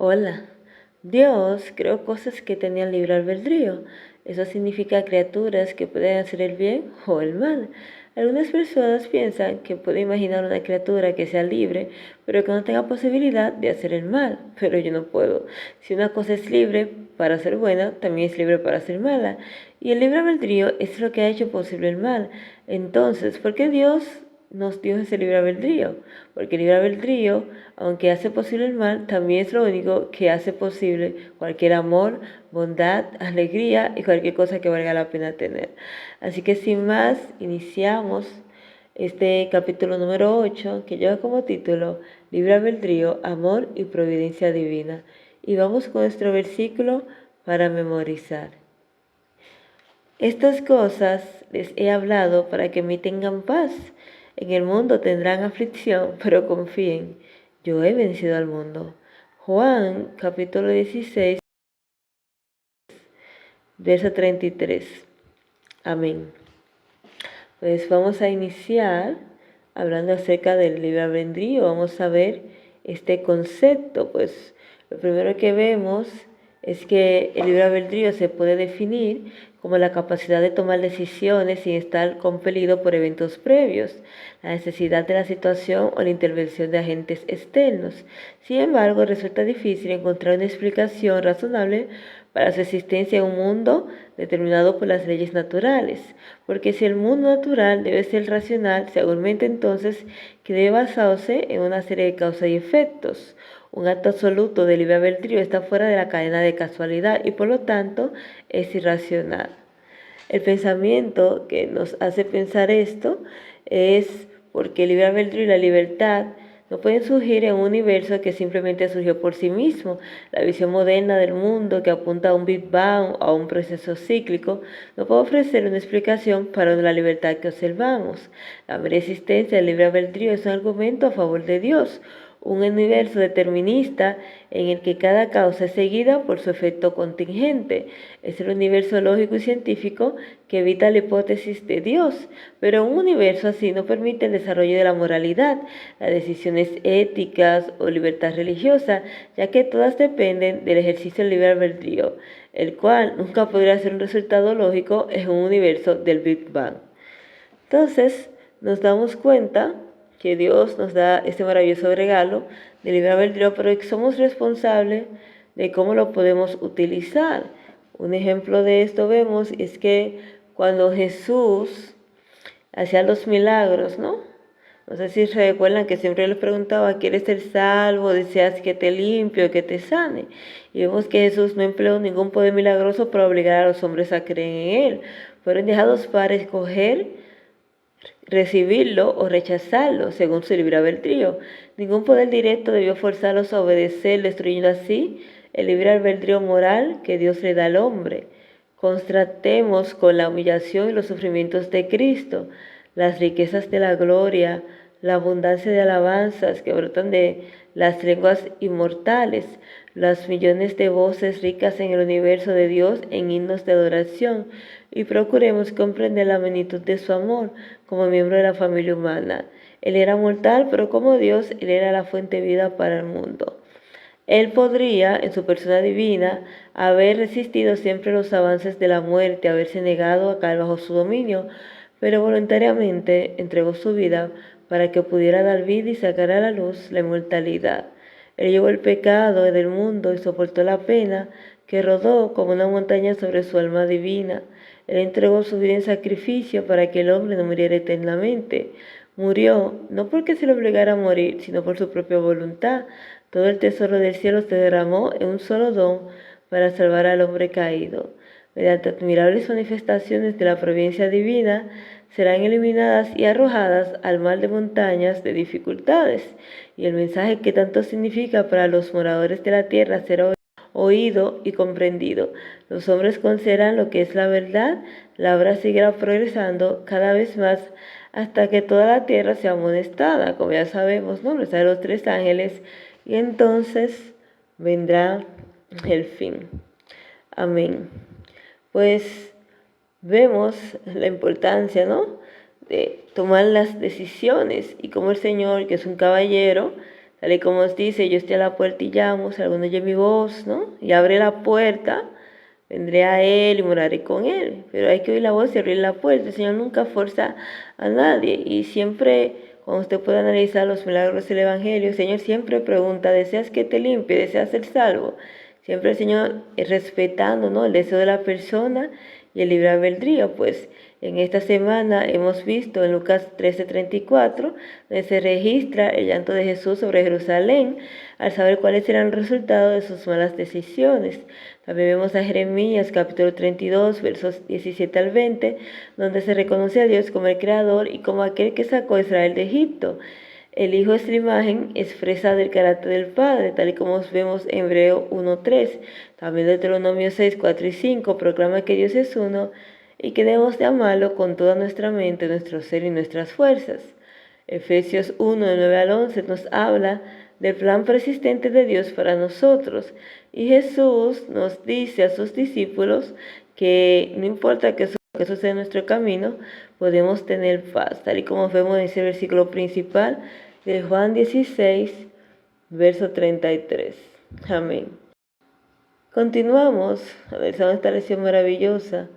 Hola. Dios creó cosas que tenían libre albedrío. Eso significa criaturas que pueden hacer el bien o el mal. Algunas personas piensan que pueden imaginar una criatura que sea libre, pero que no tenga posibilidad de hacer el mal. Pero yo no puedo. Si una cosa es libre para ser buena, también es libre para ser mala. Y el libre albedrío es lo que ha hecho posible el mal. Entonces, ¿por qué Dios nos dio ese libre albedrío? Porque el libre albedrío, aunque hace posible el mal, también es lo único que hace posible cualquier amor, bondad, alegría y cualquier cosa que valga la pena tener. Así que sin más, iniciamos este capítulo número 8, que lleva como título Libre albedrío, amor y providencia divina. Y vamos con nuestro versículo para memorizar. Estas cosas les he hablado para que me tengan paz. En el mundo tendrán aflicción, pero confíen, yo he vencido al mundo. Juan capítulo 16, verso 33. Amén. Pues vamos a iniciar hablando acerca del libre albedrío. Vamos a ver este concepto. Pues lo primero que vemos es que el libre albedrío se puede definir como la capacidad de tomar decisiones sin estar compelido por eventos previos, la necesidad de la situación o la intervención de agentes externos. Sin embargo, resulta difícil encontrar una explicación razonable para su existencia en un mundo determinado por las leyes naturales, porque si el mundo natural debe ser racional, se argumenta entonces que debe basarse en una serie de causas y efectos. Un acto absoluto de libre albedrío está fuera de la cadena de casualidad y por lo tanto es irracional. El pensamiento que nos hace pensar esto es porque el libre albedrío y la libertad no pueden surgir en un universo que simplemente surgió por sí mismo. La visión moderna del mundo que apunta a un Big Bang o a un proceso cíclico no puede ofrecer una explicación para la libertad que observamos. La mera existencia del libre albedrío es un argumento a favor de Dios, un universo determinista en el que cada causa es seguida por su efecto contingente. Es el universo lógico y científico que evita la hipótesis de Dios, pero un universo así no permite el desarrollo de la moralidad, las decisiones éticas o libertad religiosa, ya que todas dependen del ejercicio del libre albedrío, el cual nunca podría ser un resultado lógico en un universo del Big Bang. Entonces, nos damos cuenta que Dios nos da este maravilloso regalo de libre albedrío, pero que somos responsables de cómo lo podemos utilizar. Un ejemplo de esto vemos es que cuando Jesús hacía los milagros, ¿no? No sé si recuerdan que siempre les preguntaba, ¿quieres ser salvo? ¿Deseas que te limpie, que te sane? Y vemos que Jesús no empleó ningún poder milagroso para obligar a los hombres a creer en Él. Fueron dejados para escoger recibirlo o rechazarlo según su libre albedrío. Ningún poder directo debió forzarlos a obedecer, destruyendo así el libre albedrío moral que Dios le da al hombre. Contrastemos con la humillación y los sufrimientos de Cristo, las riquezas de la gloria, la abundancia de alabanzas que brotan de las lenguas inmortales, las millones de voces ricas en el universo de Dios en himnos de adoración, y procuremos comprender la magnitud de su amor como miembro de la familia humana. Él era mortal, pero como Dios, Él era la fuente de vida para el mundo. Él podría, en su persona divina, haber resistido siempre los avances de la muerte, haberse negado a caer bajo su dominio, pero voluntariamente entregó su vida para que pudiera dar vida y sacar a la luz la inmortalidad. Él llevó el pecado del mundo y soportó la pena que rodó como una montaña sobre su alma divina. Él entregó su vida en sacrificio para que el hombre no muriera eternamente. Murió no porque se le obligara a morir, sino por su propia voluntad. Todo el tesoro del cielo se derramó en un solo don para salvar al hombre caído. Mediante admirables manifestaciones de la providencia divina, serán eliminadas y arrojadas al mar de montañas de dificultades. Y el mensaje que tanto significa para los moradores de la tierra será oído y comprendido. Los hombres consideran lo que es la verdad, la obra seguirá progresando cada vez más hasta que toda la tierra sea amonestada, como ya sabemos, ¿no? Los de los tres ángeles, y entonces vendrá el fin. Amén. Pues vemos la importancia, ¿no?, de tomar las decisiones y como el Señor, que es un caballero, Tal y como os dice, yo estoy a la puerta y llamo, si alguno oye mi voz, ¿no? Y abre la puerta, vendré a él y moraré con él. Pero hay que oír la voz y abrir la puerta. El Señor nunca fuerza a nadie. Y siempre, cuando usted pueda analizar los milagros del Evangelio, el Señor siempre pregunta, ¿deseas que te limpie? ¿Deseas ser salvo? Siempre el Señor respetando, ¿no?, el deseo de la persona y el libre albedrío. Pues en esta semana hemos visto en Lucas 13:34, donde se registra el llanto de Jesús sobre Jerusalén al saber cuáles eran los resultados de sus malas decisiones. También vemos a Jeremías capítulo 32, versos 17 al 20, donde se reconoce a Dios como el Creador y como aquel que sacó a Israel de Egipto. El Hijo es la imagen expresa del carácter del Padre, tal y como vemos en Hebreo 1:3. También Deuteronomio 6:4 y 5 proclama que Dios es uno y que debemos de amarlo con toda nuestra mente, nuestro ser y nuestras fuerzas. Efesios 1:9 al 11 nos habla del plan persistente de Dios para nosotros. Y Jesús nos dice a sus discípulos que no importa que suceda en nuestro camino, podemos tener paz, tal y como vemos en ese versículo principal de Juan 16, verso 33. Amén. Continuamos analizando esta lección maravillosa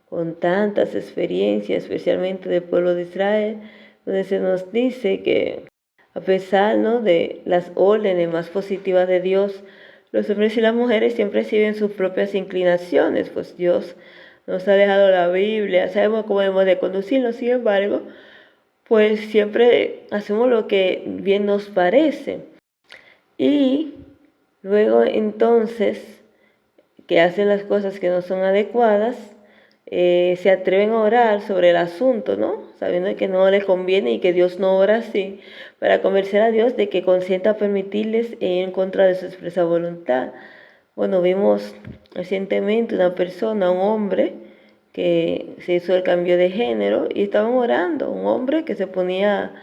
con tantas experiencias, especialmente del pueblo de Israel, donde se nos dice que a pesar, ¿no?, de las órdenes más positivas de Dios, los hombres y las mujeres siempre siguen sus propias inclinaciones, pues Dios nos ha dejado la Biblia, sabemos cómo debemos de conducirnos, sin embargo, pues siempre hacemos lo que bien nos parece. Y luego entonces, que hacen las cosas que no son adecuadas, se atreven a orar sobre el asunto, ¿no?, sabiendo que no les conviene y que Dios no obra así, para convencer a Dios de que consienta a permitirles ir en contra de su expresa voluntad. Bueno, vimos recientemente una persona, un hombre, que se hizo el cambio de género y estaban orando, un hombre que se ponía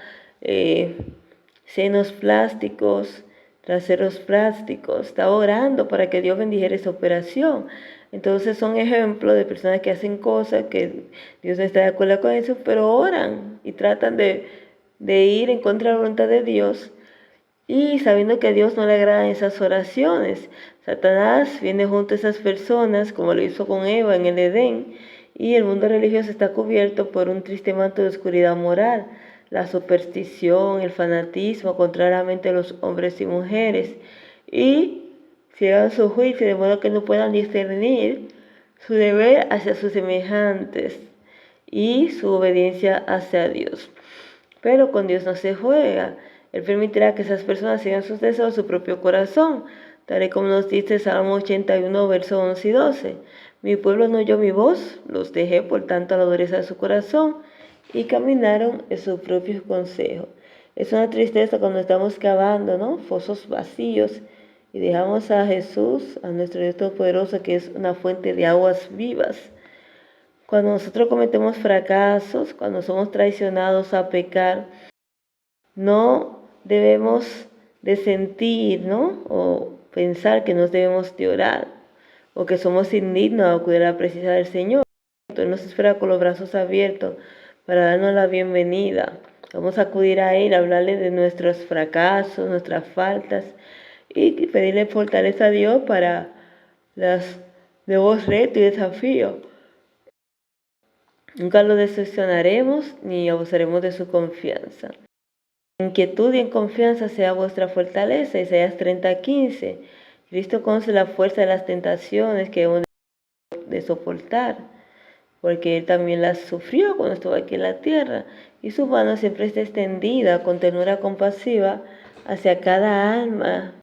senos plásticos, traseros plásticos, estaba orando para que Dios bendijera esa operación. Entonces son ejemplos de personas que hacen cosas que Dios no está de acuerdo con eso, pero oran y tratan de ir en contra de la voluntad de Dios, y sabiendo que a Dios no le agradan esas oraciones. Satanás viene junto a esas personas, como lo hizo con Eva en el Edén, y el mundo religioso está cubierto por un triste manto de oscuridad moral, la superstición, el fanatismo contra la mente de los hombres y mujeres, y ciegan su juicio de modo que no puedan discernir su deber hacia sus semejantes y su obediencia hacia Dios. Pero con Dios no se juega. Él permitirá que esas personas sigan sus deseos, su propio corazón, tal y como nos dice Salmo 81, versos 11 y 12. Mi pueblo no oyó mi voz, los dejé por tanto a la dureza de su corazón, y caminaron en sus propios consejos. Es una tristeza cuando estamos cavando, ¿no?, fosos vacíos y dejamos a Jesús, a nuestro Dios Todopoderoso, que es una fuente de aguas vivas. Cuando nosotros cometemos fracasos, cuando somos traicionados a pecar, no debemos de sentir, ¿no?, o pensar que nos debemos de orar o que somos indignos a acudir a la presencia del Señor. Él nos espera con los brazos abiertos para darnos la bienvenida. Vamos a acudir a Él, hablarle de nuestros fracasos, nuestras faltas y pedirle fortaleza a Dios para los nuevos retos y desafíos. Nunca lo decepcionaremos ni abusaremos de su confianza. Inquietud y en confianza sea vuestra fortaleza. Isaías 30:15. Cristo conoce la fuerza de las tentaciones que hemos de soportar, porque Él también las sufrió cuando estuvo aquí en la tierra, y su mano siempre está extendida con ternura compasiva hacia cada alma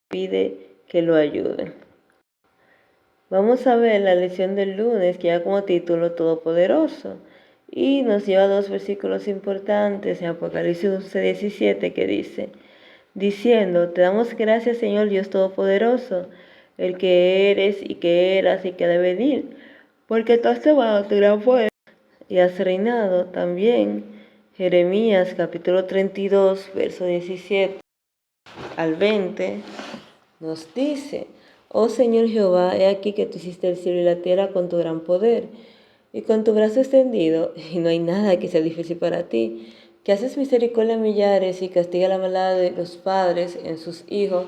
que pide que lo ayude. Vamos a ver la lección del lunes, que lleva como título Todopoderoso, y nos lleva a dos versículos importantes en Apocalipsis 11:17, que dice: diciendo, te damos gracias, Señor Dios Todopoderoso, el que eres y que eras y que ha de venir, porque tú has tomado tu gran poder y has reinado. También Jeremías capítulo 32, verso 17 al 20, nos dice: oh Señor Jehová, he aquí que tú hiciste el cielo y la tierra con tu gran poder y con tu brazo extendido, y no hay nada que sea difícil para ti. que haces misericordia a millares y castiga la maldad de los padres en sus hijos,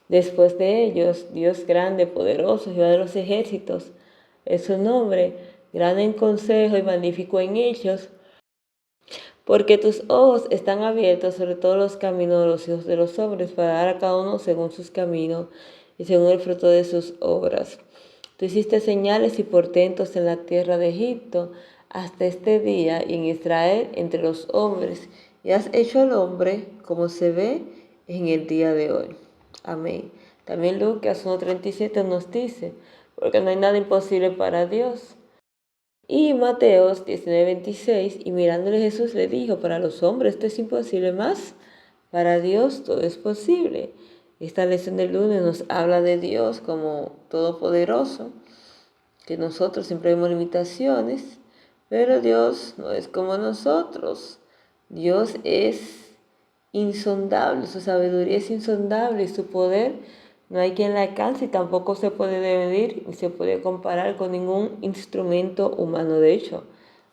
después de ellos, Dios grande, poderoso, Jehová de los ejércitos, es su nombre, grande en consejo y magnífico en hechos, porque tus ojos están abiertos sobre todos los caminos de los hijos de los hombres, para dar a cada uno según sus caminos y según el fruto de sus obras. Tú hiciste señales y portentos en la tierra de Egipto hasta este día y en Israel entre los hombres, y has hecho al hombre como se ve en el día de hoy. Amén. También Lucas 1:37 nos dice, porque no hay nada imposible para Dios. Y Mateos 19:26, y mirándole Jesús le dijo, para los hombres esto es imposible, más para Dios todo es posible. Esta lección del lunes nos habla de Dios como todopoderoso, que nosotros siempre vemos limitaciones, pero Dios no es como nosotros. Dios es insondable, su sabiduría es insondable y su poder no hay quien la alcance y tampoco se puede medir ni se puede comparar con ningún instrumento humano. De hecho,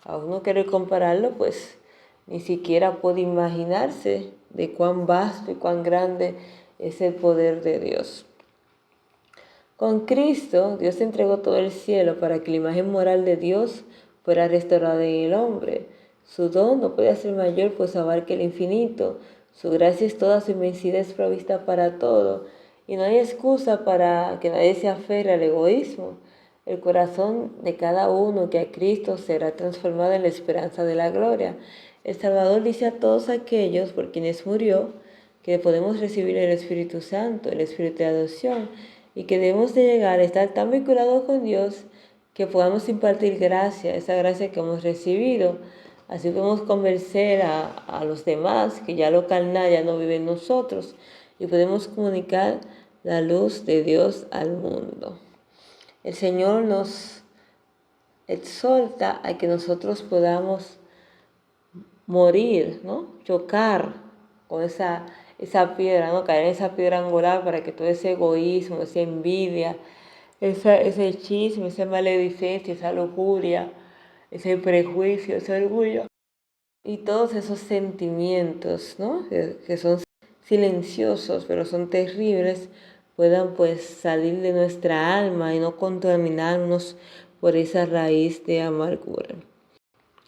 a uno querer compararlo, pues ni siquiera puede imaginarse de cuán vasto y cuán grande es el poder de Dios. Con Cristo, Dios entregó todo el cielo para que la imagen moral de Dios fuera restaurada en el hombre. Su don no puede ser mayor, pues abarca el infinito. Su gracia es toda, su inmensidad es provista para todo. Y no hay excusa para que nadie se aferre al egoísmo. El corazón de cada uno que a Cristo será transformado en la esperanza de la gloria. El Salvador dice a todos aquellos por quienes murió que podemos recibir el Espíritu Santo, el Espíritu de adopción, y que debemos de llegar a estar tan vinculados con Dios que podamos impartir gracia, esa gracia que hemos recibido. Así podemos convencer a los demás que ya lo carnal ya no vive en nosotros y podemos comunicar la luz de Dios al mundo. El Señor nos exhorta a que nosotros podamos morir, ¿no? Chocar con esa piedra, ¿no? Caer en esa piedra angular para que todo ese egoísmo, esa envidia, ese chisme, esa maledicencia, esa lujuria, ese prejuicio, ese orgullo y todos esos sentimientos, ¿no? Que son silenciosos, pero son terribles, puedan pues salir de nuestra alma y no contaminarnos por esa raíz de amargura.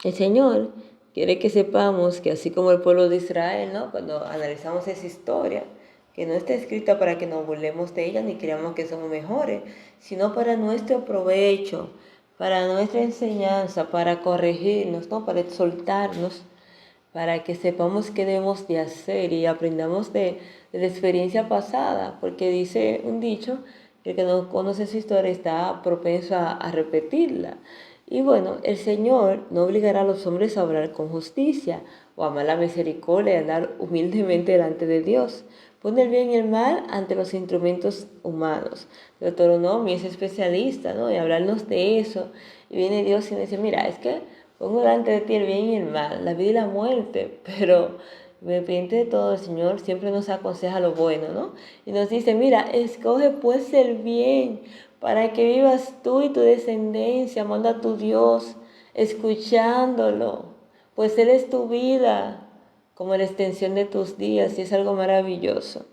El Señor quiere que sepamos que así como el pueblo de Israel, ¿no? Cuando analizamos esa historia, que no está escrita para que nos burlemos de ella ni creamos que somos mejores, sino para nuestro provecho, para nuestra enseñanza, para corregirnos, ¿no? Para exhortarnos, para que sepamos qué debemos de hacer y aprendamos de la experiencia pasada, porque dice un dicho que el que no conoce su historia está propenso a repetirla. Y bueno, el Señor no obligará a los hombres a obrar con justicia o a amar la misericordia y andar humildemente delante de Dios. Pone el bien y el mal ante los instrumentos humanos. Deuteronomio es especialista, ¿no? Y hablarnos de eso. Y viene Dios y nos dice, mira, es que pongo delante de ti el bien y el mal, la vida y la muerte, pero independiente de todo, el Señor siempre nos aconseja lo bueno, ¿no? Y nos dice, mira, escoge pues el bien para que vivas tú y tu descendencia, amando a tu Dios, escuchándolo, pues Él es tu vida, como la extensión de tus días, y es algo maravilloso.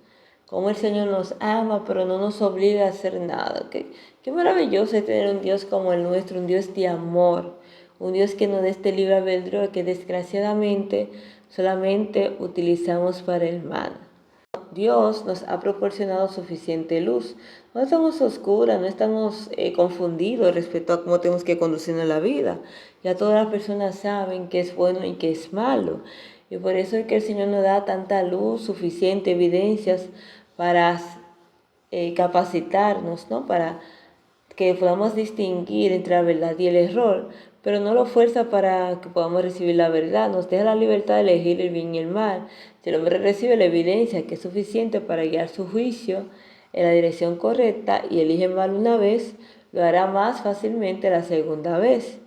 Como el Señor nos ama, pero no nos obliga a hacer nada. Qué maravilloso es tener un Dios como el nuestro, un Dios de amor, un Dios que nos dé este libre albedrío que desgraciadamente solamente utilizamos para el mal. Dios nos ha proporcionado suficiente luz. No estamos oscuras, no estamos confundidos respecto a cómo tenemos que conducirnos la vida. Ya todas las personas saben qué es bueno y qué es malo. Y por eso es que el Señor nos da tanta luz, suficiente evidencias para capacitarnos, ¿no? Para que podamos distinguir entre la verdad y el error, pero no lo fuerza para que podamos recibir la verdad. Nos deja la libertad de elegir el bien y el mal. Si el hombre recibe la evidencia que es suficiente para guiar su juicio en la dirección correcta y elige el mal una vez, lo hará más fácilmente la segunda vez.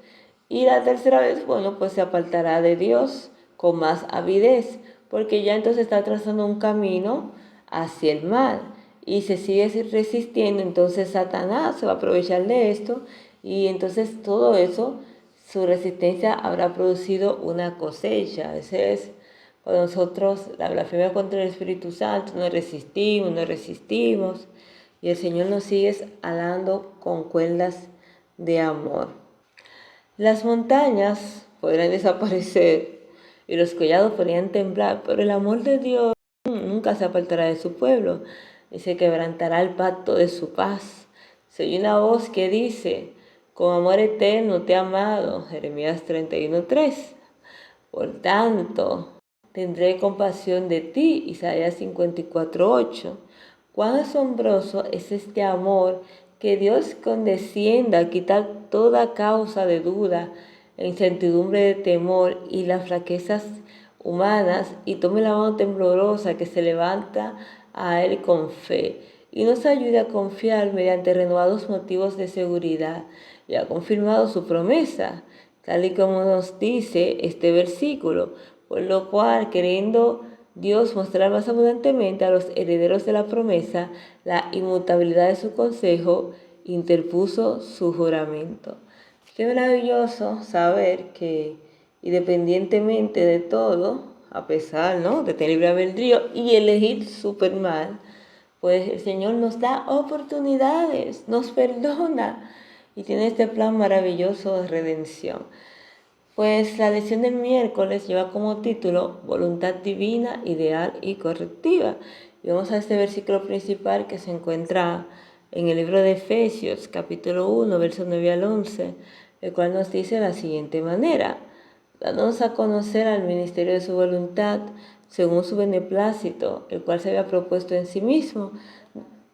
Y la tercera vez, bueno, pues se apartará de Dios con más avidez, porque ya entonces está trazando un camino hacia el mal y se sigue resistiendo, entonces Satanás se va a aprovechar de esto y entonces todo eso, su resistencia habrá producido una cosecha. Ese es Cuando nosotros la blasfemia contra el Espíritu Santo, nos resistimos, y el Señor nos sigue alando con cuerdas de amor. Las montañas podrán desaparecer y los collados podrían temblar, pero el amor de Dios nunca se apartará de su pueblo y se quebrantará el pacto de su paz. Se oye una voz que dice: con amor eterno te he amado, Jeremías 31:3. Por tanto, tendré compasión de ti, Isaías 54:8. Cuán asombroso es este amor, que Dios condescienda a quitar toda causa de duda, la incertidumbre de temor y las flaquezas humanas, y tome la mano temblorosa que se levanta a Él con fe, y nos ayude a confiar mediante renovados motivos de seguridad, y ha confirmado su promesa, tal y como nos dice este versículo, por lo cual, queriendo Dios mostrar más abundantemente a los herederos de la promesa la inmutabilidad de su consejo, interpuso su juramento. Qué maravilloso saber que, independientemente de todo, a pesar, ¿no?, de tener libre albedrío y elegir súper mal, pues el Señor nos da oportunidades, nos perdona y tiene este plan maravilloso de redención. Pues la lección del miércoles lleva como título Voluntad divina, ideal y correctiva. Y vamos a este versículo principal que se encuentra en el libro de Efesios, capítulo 1, versos 9 al 11, el cual nos dice de la siguiente manera: dándonos a conocer al ministerio de su voluntad, según su beneplácito, el cual se había propuesto en sí mismo,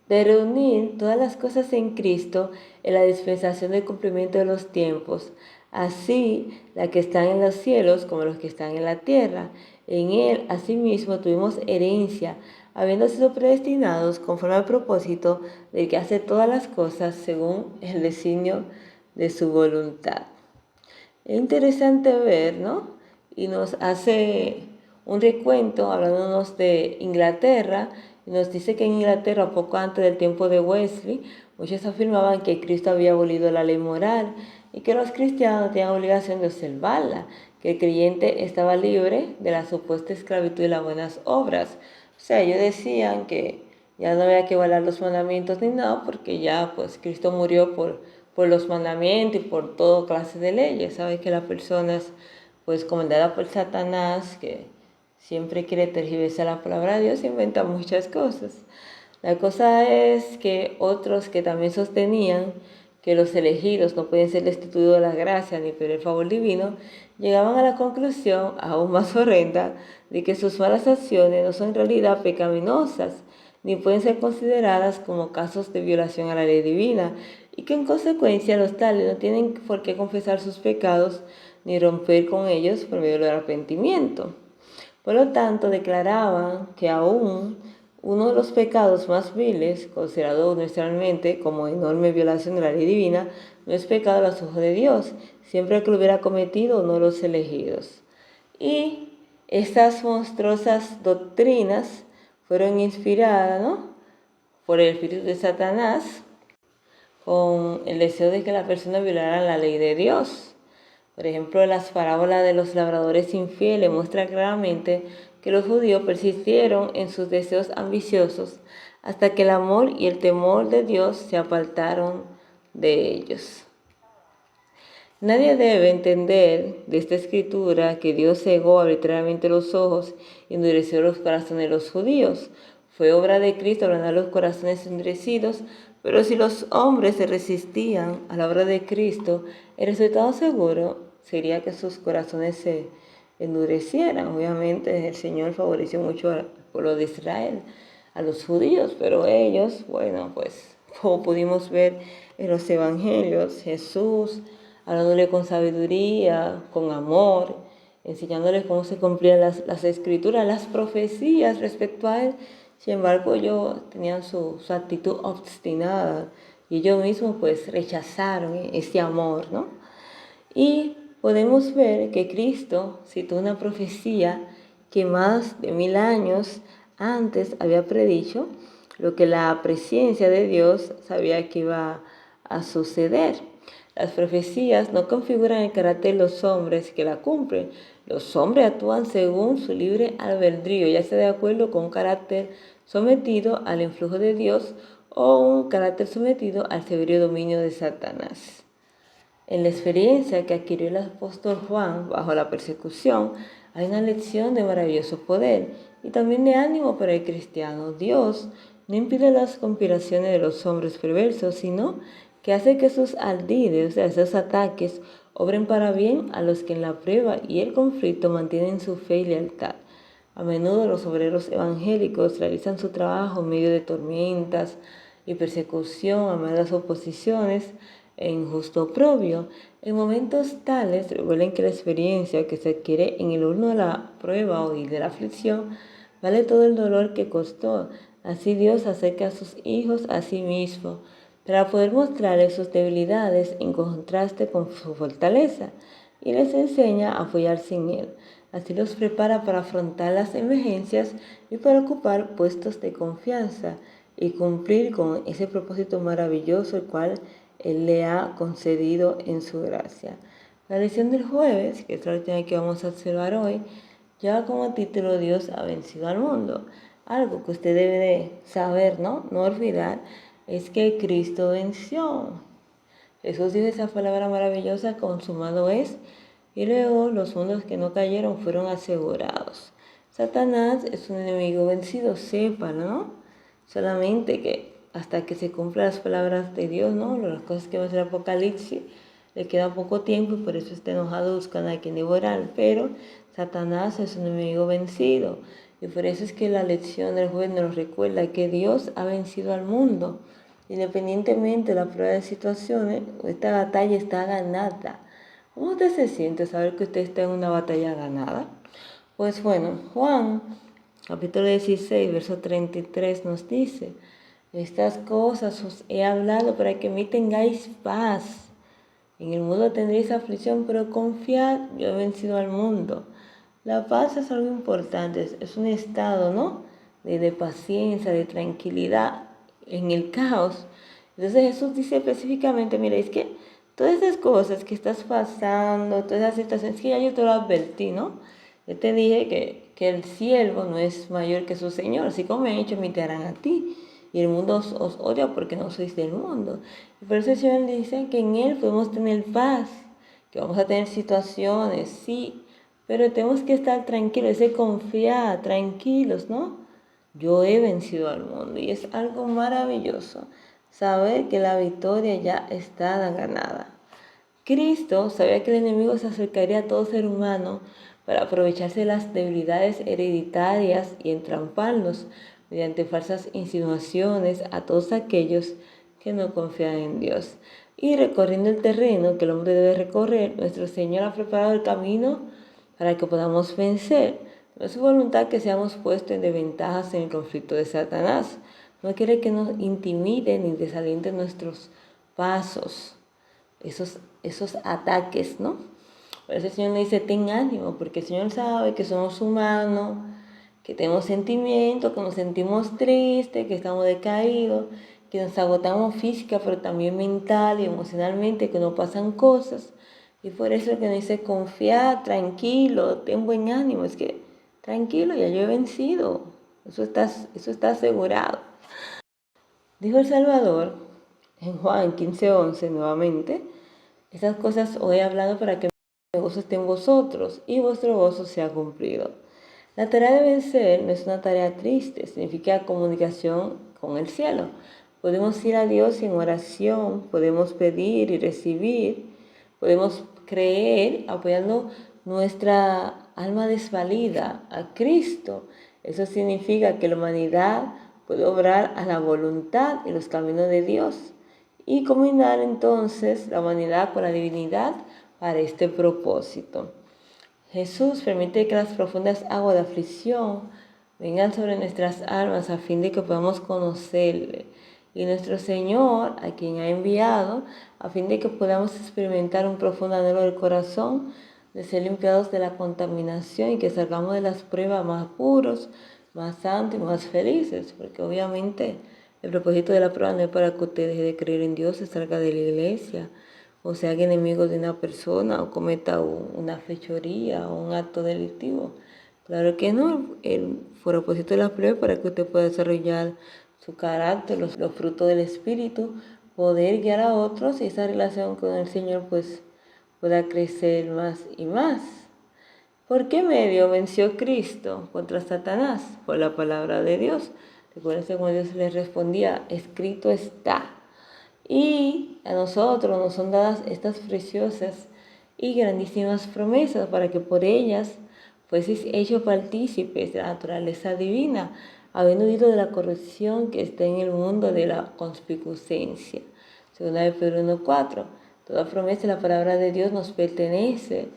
de reunir todas las cosas en Cristo en la dispensación del cumplimiento de los tiempos, así las que están en los cielos como los que están en la tierra. En Él, asimismo, tuvimos herencia, habiendo sido predestinados conforme al propósito del que hace todas las cosas según el designio de su voluntad. Es interesante ver, ¿no? Y nos hace un recuento hablándonos de Inglaterra, y nos dice que en Inglaterra, poco antes del tiempo de Wesley, muchos afirmaban que Cristo había abolido la ley moral y que los cristianos tenían obligación de observarla, que el creyente estaba libre de la supuesta esclavitud de las buenas obras. O sea, ellos decían que ya no había que guardar los mandamientos ni nada, porque ya pues Cristo murió por los mandamientos y por toda clase de leyes. Sabes que las personas pues comandadas por Satanás, que siempre quiere tergiversar la palabra de Dios, inventan muchas cosas. La cosa es que otros que también sostenían que los elegidos no pueden ser destituidos de la gracia ni por el favor divino, llegaban a la conclusión, aún más horrenda, de que sus malas acciones no son en realidad pecaminosas, ni pueden ser consideradas como casos de violación a la ley divina, y que en consecuencia los tales no tienen por qué confesar sus pecados ni romper con ellos por medio del arrepentimiento. Por lo tanto, declaraban que aún uno de los pecados más viles, considerado universalmente como enorme violación de la ley divina, no es pecado a los ojos de Dios, siempre que lo hubiera cometido uno de los elegidos. Y estas monstruosas doctrinas fueron inspiradas, ¿no?, por el espíritu de Satanás, con el deseo de que la persona violara la ley de Dios. Por ejemplo, las parábolas de los labradores infieles muestran claramente que los judíos persistieron en sus deseos ambiciosos hasta que el amor y el temor de Dios se apartaron de ellos. Nadie debe entender de esta escritura que Dios cegó arbitrariamente los ojos y endureció los corazones de los judíos. Fue obra de Cristo ablandar los corazones endurecidos, pero si los hombres se resistían a la obra de Cristo, el resultado seguro sería que sus corazones se endurecieran. Obviamente el Señor favoreció mucho al pueblo de Israel, a los judíos, pero ellos, bueno, pues como pudimos ver en los evangelios, Jesús hablándole con sabiduría, con amor, enseñándoles cómo se cumplían las escrituras, las profecías respecto a Él. Sin embargo, ellos tenían su actitud obstinada y ellos mismos pues rechazaron ese amor, ¿no? Y podemos ver que Cristo citó una profecía que más de 1000 años antes había predicho lo que la presencia de Dios sabía que iba a suceder. Las profecías no configuran el carácter de los hombres que la cumplen. Los hombres actúan según su libre albedrío, ya sea de acuerdo con un carácter sometido al influjo de Dios o un carácter sometido al severo dominio de Satanás. En la experiencia que adquirió el apóstol Juan bajo la persecución, hay una lección de maravilloso poder y también de ánimo para el cristiano. Dios no impide las conspiraciones de los hombres perversos, sino que hace que sus ardides, o sea, esos ataques, obren para bien a los que en la prueba y el conflicto mantienen su fe y lealtad. A menudo los obreros evangélicos realizan su trabajo en medio de tormentas y persecución, amadas oposiciones e injusto oprobio. En momentos tales recuerden que la experiencia que se adquiere en el horno de la prueba o de la aflicción vale todo el dolor que costó. Así Dios acerca a sus hijos a sí mismo, para poder mostrarles sus debilidades en contraste con su fortaleza, y les enseña a apoyarse en Él. Así los prepara para afrontar las emergencias y para ocupar puestos de confianza y cumplir con ese propósito maravilloso el cual Él le ha concedido en su gracia. La lección del jueves, que es la última que vamos a observar hoy, lleva como título Dios ha vencido al mundo. Algo que usted debe de saber, no olvidar, es que Cristo venció. Jesús dijo esa palabra maravillosa, consumado es, y luego los mundos que no cayeron fueron asegurados. Satanás es un enemigo vencido, sépalo, ¿no? Solamente que hasta que se cumplan las palabras de Dios, ¿no? Las cosas que vemos en el Apocalipsis, le queda poco tiempo y por eso está enojado buscando a quien devorar. Pero Satanás es un enemigo vencido. Y por eso es que la lección del jueves nos recuerda que Dios ha vencido al mundo. Independientemente de la prueba de situaciones, esta batalla está ganada. ¿Cómo usted se siente saber que usted está en una batalla ganada? Pues bueno, Juan, capítulo 16, verso 33 nos dice: estas cosas os he hablado para que en mí tengáis paz. En el mundo tendréis aflicción, pero confiad, yo he vencido al mundo. La paz es algo importante, es un estado, ¿no? De paciencia, de tranquilidad en el caos. Entonces Jesús dice específicamente, mira, es que todas esas cosas que estás pasando, todas esas situaciones, que ya yo te lo advertí, ¿no? Yo te dije que el siervo no es mayor que su Señor, así como me han hecho, me te harán a ti. Y el mundo os odia porque no sois del mundo. Y por eso el Señor dice que en Él podemos tener paz, que vamos a tener situaciones, sí, pero tenemos que estar tranquilos, ese confiar, tranquilos, ¿no? Yo he vencido al mundo y es algo maravilloso saber que la victoria ya está ganada. Cristo sabía que el enemigo se acercaría a todo ser humano para aprovecharse de las debilidades hereditarias y entramparlos mediante falsas insinuaciones a todos aquellos que no confían en Dios. Y recorriendo el terreno que el hombre debe recorrer, nuestro Señor ha preparado el camino para que podamos vencer. No es su voluntad que seamos puestos en desventajas en el conflicto de Satanás. No quiere que nos intimiden ni desalienten nuestros pasos, esos ataques, ¿no? Por eso el Señor le dice, ten ánimo, porque el Señor sabe que somos humanos, que tenemos sentimientos, que nos sentimos tristes, que estamos decaídos, que nos agotamos física, pero también mental y emocionalmente, que nos pasan cosas. Y por eso el que nos dice, confía, tranquilo, ten buen ánimo. Es que, tranquilo, ya yo he vencido. Eso está asegurado. Dijo el Salvador en Juan 15:11 nuevamente, estas cosas os he hablado para que mi gozo esté en vosotros y vuestro gozo sea cumplido. La tarea de vencer no es una tarea triste, significa comunicación con el cielo. Podemos ir a Dios en oración, podemos pedir y recibir, podemos creer apoyando nuestra alma desvalida a Cristo. Eso significa que la humanidad puede obrar a la voluntad y los caminos de Dios y combinar entonces la humanidad con la divinidad para este propósito. Jesús permite que las profundas aguas de aflicción vengan sobre nuestras almas a fin de que podamos conocerle. Y nuestro Señor, a quien ha enviado, a fin de que podamos experimentar un profundo anhelo del corazón, de ser limpiados de la contaminación y que salgamos de las pruebas más puros, más santos y más felices. Porque obviamente el propósito de la prueba no es para que usted deje de creer en Dios y salga de la iglesia. o se haga enemigo de una persona o cometa una fechoría o un acto delictivo. Claro que no, el propósito de la prueba es para que usted pueda desarrollar su carácter, los frutos del Espíritu, poder guiar a otros y esa relación con el Señor pues pueda crecer más y más. ¿Por qué medio venció Cristo contra Satanás? Por la palabra de Dios. Recuerden cómo Dios les respondía, escrito está. Y a nosotros nos son dadas estas preciosas y grandísimas promesas para que por ellas fueseis hechos partícipes de la naturaleza divina, habiendo huido de la corrupción que está en el mundo de la concupiscencia. Segunda de Pedro 1:4. Toda promesa de la palabra de Dios nos pertenece.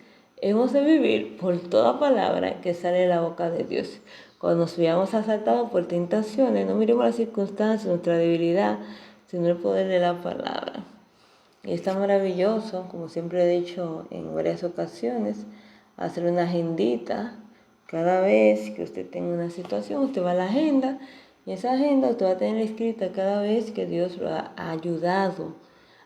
Hemos de vivir por toda palabra que sale de la boca de Dios. Cuando nos veamos asaltados por tentaciones, no miremos las circunstancias, nuestra debilidad, sino el poder de la palabra. Y es tan maravilloso, como siempre he dicho en varias ocasiones, hacer una agendita. Cada vez que usted tenga una situación, usted va a la agenda y esa agenda usted va a tener escrita cada vez que Dios lo ha ayudado,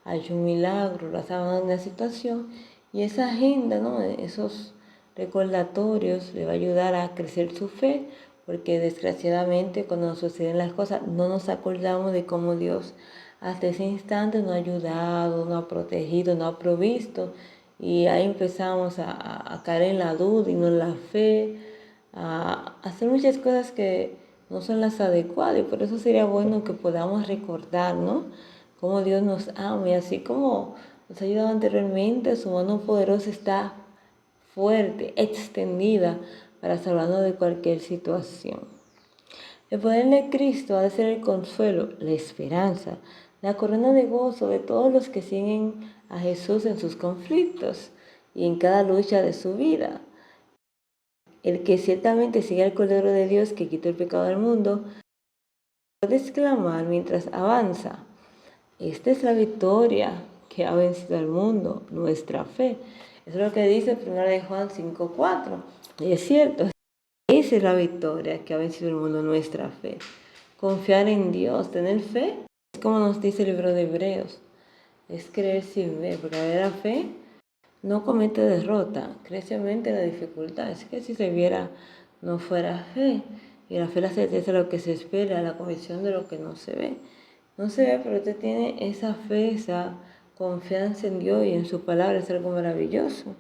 ha hecho un milagro, lo ha salvado de una situación. Y esa agenda, ¿no? Esos recordatorios le va a ayudar a crecer su fe, porque desgraciadamente cuando nos suceden las cosas no nos acordamos de cómo Dios hasta ese instante nos ha ayudado, nos ha protegido, nos ha provisto. Y ahí empezamos a caer en la duda y no en la fe, a hacer muchas cosas que no son las adecuadas. Y por eso sería bueno que podamos recordar, ¿no? Cómo Dios nos ama. Y así como nos ha ayudado anteriormente, su mano poderosa está fuerte, extendida para salvarnos de cualquier situación. El poder de Cristo ha de ser el consuelo, la esperanza, la corona de gozo de todos los que siguen a Jesús en sus conflictos y en cada lucha de su vida. El que ciertamente sigue al Cordero de Dios que quitó el pecado del mundo, puede exclamar mientras avanza: esta es la victoria que ha vencido al mundo, nuestra fe. Eso es lo que dice 1 de Juan 5:4. Y es cierto, esa es la victoria que ha vencido el mundo, nuestra fe. Confiar en Dios, tener fe, es como nos dice el libro de Hebreos, es creer sin ver, porque la fe no comete derrota, crece en la dificultad. Es que si se viera, no fuera fe. Y la fe es la certeza de lo que se espera, la convicción de lo que no se ve. No se ve, pero usted tiene esa fe, esa confianza en Dios y en su palabra, es algo maravilloso.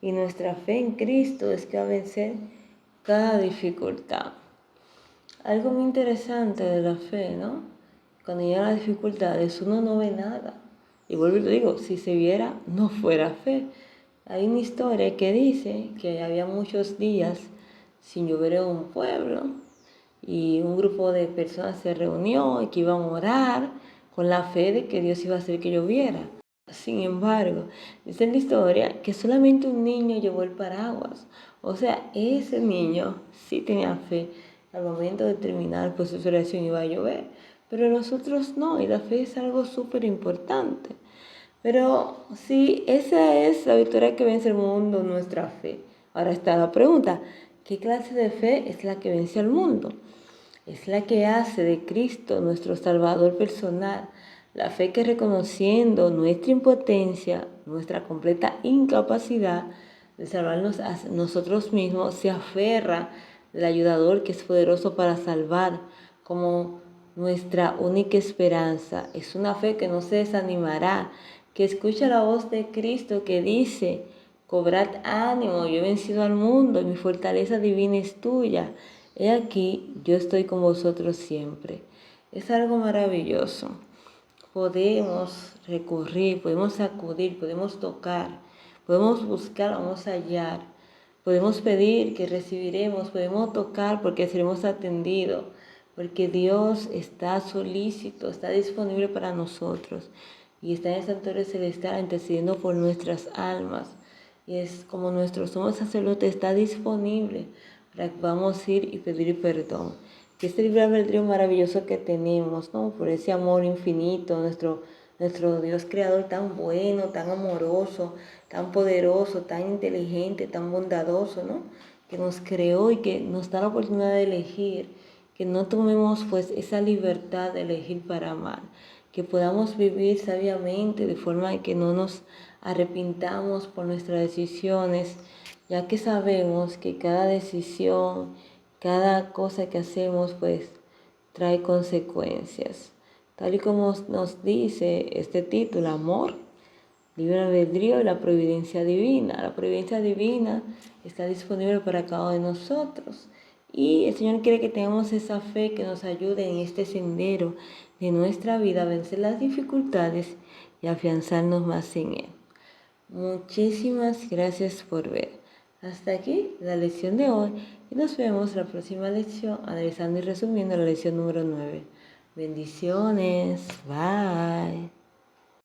Y nuestra fe en Cristo es que va a vencer cada dificultad. Algo muy interesante de la fe, ¿no? Cuando llegan las dificultades, uno no ve nada. Y vuelvo y lo digo, si se viera, no fuera fe. Hay una historia que dice que había muchos días sin llover en un pueblo y un grupo de personas se reunió y que iban a orar con la fe de que Dios iba a hacer que lloviera. Sin embargo, dice en la historia que solamente un niño llevó el paraguas. O sea, ese niño sí tenía fe. Al momento de terminar pues su oración iba a llover, pero los otros no, y la fe es algo súper importante. Pero si esa es la victoria que vence el mundo, nuestra fe. Ahora está la pregunta, ¿qué clase de fe es la que vence al mundo? Es la que hace de Cristo nuestro Salvador personal. La fe que reconociendo nuestra impotencia, nuestra completa incapacidad de salvarnos a nosotros mismos, se aferra del ayudador que es poderoso para salvar como nuestra única esperanza. Es una fe que no se desanimará, que escucha la voz de Cristo que dice: cobrad ánimo, yo he vencido al mundo y mi fortaleza divina es tuya. He aquí, yo estoy con vosotros siempre. Es algo maravilloso. Podemos recurrir, podemos acudir, podemos tocar, podemos buscar, vamos a hallar. Podemos pedir que recibiremos, podemos tocar porque seremos atendidos, porque Dios está solícito, está disponible para nosotros y está en el santuario celestial intercediendo por nuestras almas. Y es como nuestro sumo sacerdote está disponible para que podamos ir y pedir perdón. Que este libre albedrío maravilloso que tenemos, ¿no? Por ese amor infinito, nuestro Dios creador tan bueno, tan amoroso, tan poderoso, tan inteligente, tan bondadoso, ¿no? Que nos creó y que nos da la oportunidad de elegir, que no tomemos pues esa libertad de elegir para amar, que podamos vivir sabiamente de forma que no nos arrepintamos por nuestras decisiones, ya que sabemos que cada decisión, cada cosa que hacemos, pues trae consecuencias. Tal y como nos dice este título, amor, libre albedrío y la providencia divina. La providencia divina está disponible para cada uno de nosotros. Y el Señor quiere que tengamos esa fe que nos ayude en este sendero de nuestra vida a vencer las dificultades y afianzarnos más en Él. Muchísimas gracias por ver. Hasta aquí la lección de hoy y nos vemos la próxima lección analizando y resumiendo la lección número 9. Bendiciones. Bye.